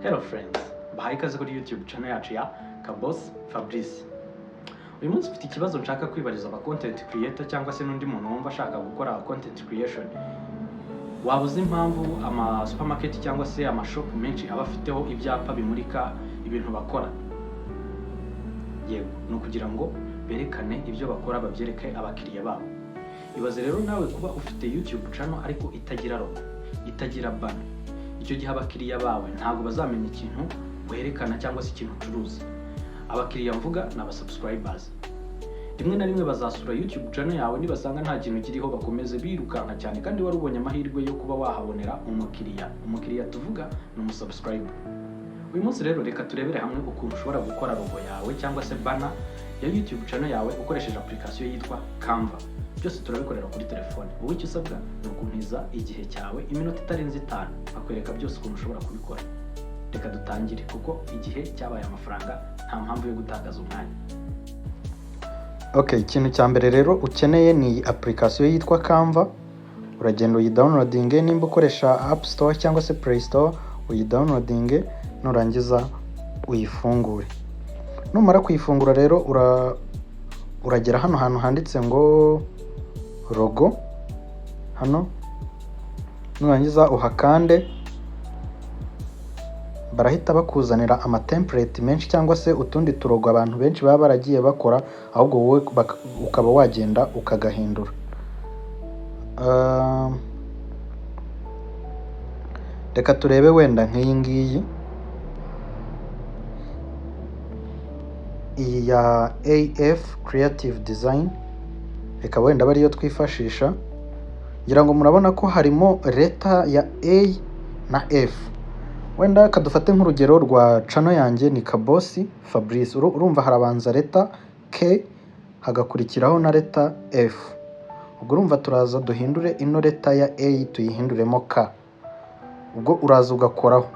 Hello friends, bahaye ikaze kuri YouTube channel yacu ya Kaboss Fabrice. Uyu munsi mfite ikibazo nshaka kwibariza aba content creator cyangwa se n'undi muntu wumva ashaka gukora content creation. Wabuze impamvu ama supermarket cyangwa se ama shop menshi aba afiteho ibyapa bimurika ibintu bakora. Yego, no kugira ngo berekane ibyo bakora babyereke abakiriya babo. Ibaze rero nawe kuba ufite YouTube channel ariko itagira logo, itagira banner. Icyo gihe abakiriya bawe ntago bazamenya ikintu werekana cyangwa se ikintu ucuruza. Abakiriya mvuga na subscribers. Rimwe na rimwe bazasura YouTube channel yawe nibasanga nta kintu kiriho bakomeze birukanka cyane kandi warubonye amahirwe yo kuba wahabonera umukiriya. Umukiriya tuvuga ni umusubscriber. Uyu munsi rero reka turebere hamwe ukuntu ushobora gukora logo yawe cyangwa se banner ya YouTube channel yawe ukoresheje application yitwa Canva. Byose turabikorera kuri telefone. Wowe icyo usabwa ni ukuntiza igihe cyawe iminota itarenze 5 akwereka byose ukuntu ushobora kubikora. Reka dutangire kuko igihe cyabaye amafaranga nta mpamvu yo gutakaza umwanya. Okay, ikintu cya mbere rero ukeneye ni application yitwa Canva. Uragenda uyidownloading nimba ukoresha App Store cyangwa se Play Store, uyidownloading nurangiza uyifungure. Numara kuyifungura rero uragera hano hantu handitse ngo logo hano, nurangiza uhakande. Barahita bakuzanira ama template menshi cyangwa se utundi turogo abantu benshi baba baragiye bakora, ahubwo wowe ukaba wagenda ukagahindura. Reka turebe wenda nk'iyi ngiyi, iyi ya AF Creative Design, reka wenda bariyo twifashisha. Ngira ngo murabona ko harimo leta ya A na F. Wenda kadufate nk'urugero rwa channel yanjye ni Kaboss Fabrice. Urumva harabanza leta K hagakurikiraho na leta F. Ubwo urumva turaza duhindure ino leta ya A tuyihinduremo K. Ubwo uraza ugakoraho.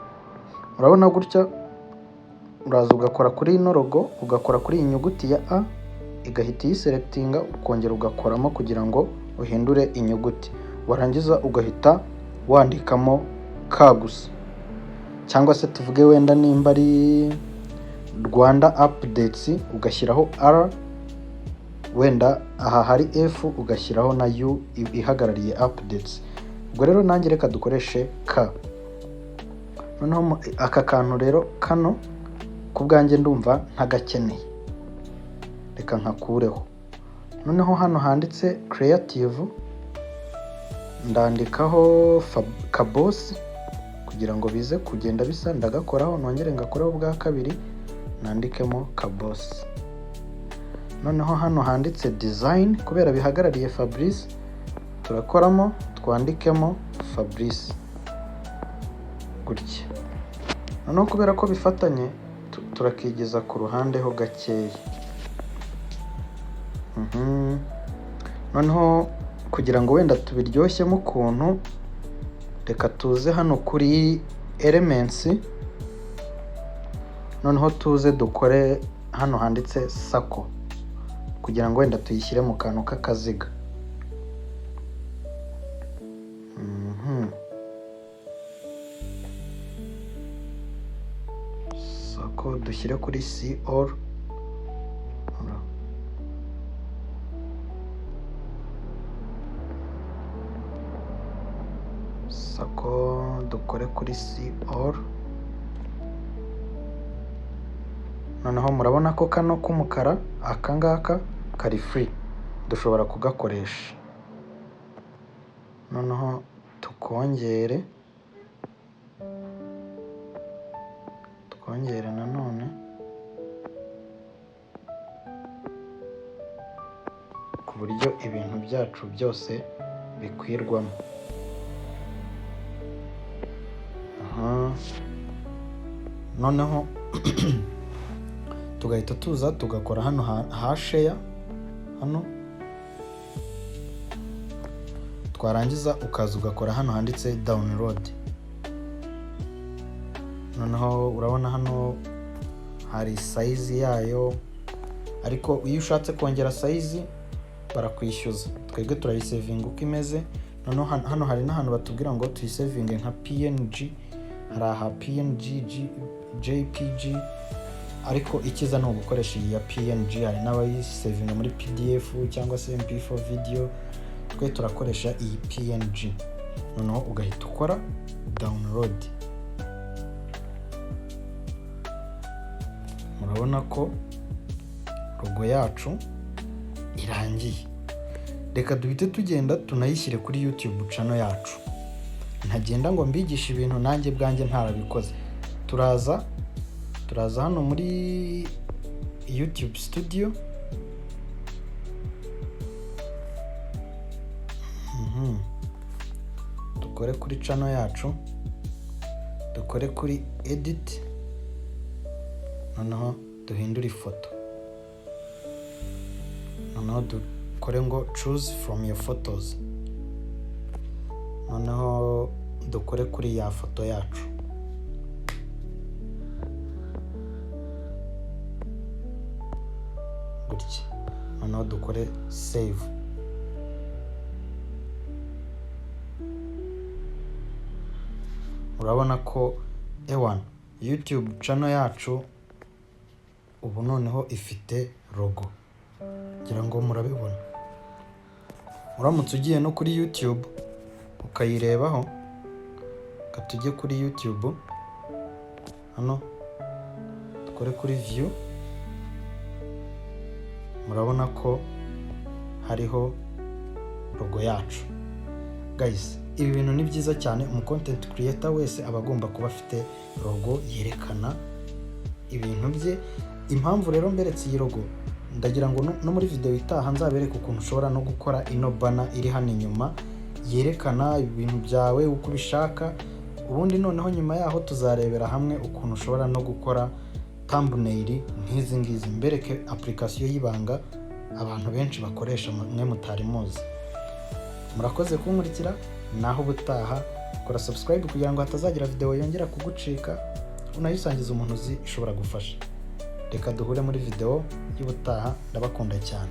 Urabona gutya, uraza ugakora kuri ino logo, ugakora kuri iyi nyuguti ya A, igahita yiselectinga, ukongera ugakoramo kugira ngo uhindure inyuguti. Warangiza ugahita wandikamo K gusa. Cyangwa se tuvuge wenda nimba ari Rwanda Updates ugashyiraho R, wenda aha hari F ugashyiraho na U ihagarariye Updates. Ubwo rero nanjye reka dukoreshe K. Noneho aka kantu rero kano kubwanjye ndumva ntagakeneye, reka nkakureho. Noneho hano handitse creative ndandikaho Kaboss kugira ngo bize kugenda bisa, ndagakoraho nongere ngakoraho bwa kabiri nandikemo Kaboss. Noneho hano handitse design kubera bihagarariye Fabrice, turakoramo twandikemo Fabrice gutya. Noneho kubera ko bifatanye turakigeza ku ruhande ho gakeya. Noneho kugira ngo wenda tubiryoshyemo ukuntu, reka tuze hano kuri elements, noneho tuze dukore hano handitse circle kugira ngo wenda tuyishyire mu kantu k'akaziga. Circle dushyire kuri C or Sako dukore kuri C or. Noneho murabona ko kano k'umukara akangaka kari free, dushobora kugakoresha. Noneho tukongere nanone ku buryo ibintu byacu byose bikwirwamo. Noneho tugahita tuza tugakora hano ha share hano, twarangiza ukaza ugakora hano handitse download. Noneho urabona hano hari size yayo, ariko iyo ushatse kongera size barakwishyuza. Twebwe turayisavinga uko imeze. Noneho hano hari n'ahantu batubwira ngo tuyisavinge nka PNG hari aha PNG, JPG, ariko ikiza ni ugukoresha iyi ya PNG. Hari n'abayisevinga muri PDF cyangwa se MP4 video, twe turakoresha iyi PNG. Noneho ugahita ukora download. Murabona ko logo yacu irangiye. Reka duhite tugenda tunayishyire kuri YouTube channel yacu. Ntagenda ngo mbigishe ibintu nanjye bwanjye ntarabikoze. Turaza hano muri YouTube studio. Dukore kuri channel yacu, dukore kuri edit, noneho duhindure ifoto, noneho dukore ngo choose from your photos, noneho dukore kuri ya foto yacu. Gutya, noneho dukore save. Urabona ko YouTube channel yacu ubu noneho ifite logo. Ngira ngo murabibona. Uramutse ugiye no kuri YouTube ukayirebaho, katujye kuri YouTube, hano dukore kuri view. Murabona ko hariho logo yacu. Guys, ibi bintu ni byiza cyane. Content creator wese aba agomba kuba afite logo yerekana ibintu bye. Impamvu rero mberetse iyi logo, ndagira ngo no muri video itaha nzabereka ukuntu ushobora no gukora ino banner iri hano inyuma yerekana ibintu byawe uko bishaka. Ubundi noneho nyuma yaho tuzarebera hamwe ukuntu ushobora no gukora thumbnail nk'izi ngizi. Mbereke application y'ibanga abantu benshi bakoresha mwe mutari muzi. Murakoze kunkurikira, naho ubutaha. Kora subscribe kugira ngo hatazagira video yongera kugucika, unayisangiza umuntu uzi ishobora gufasha. Reka duhure muri video y'ubutaha. Ndabakunda cyane.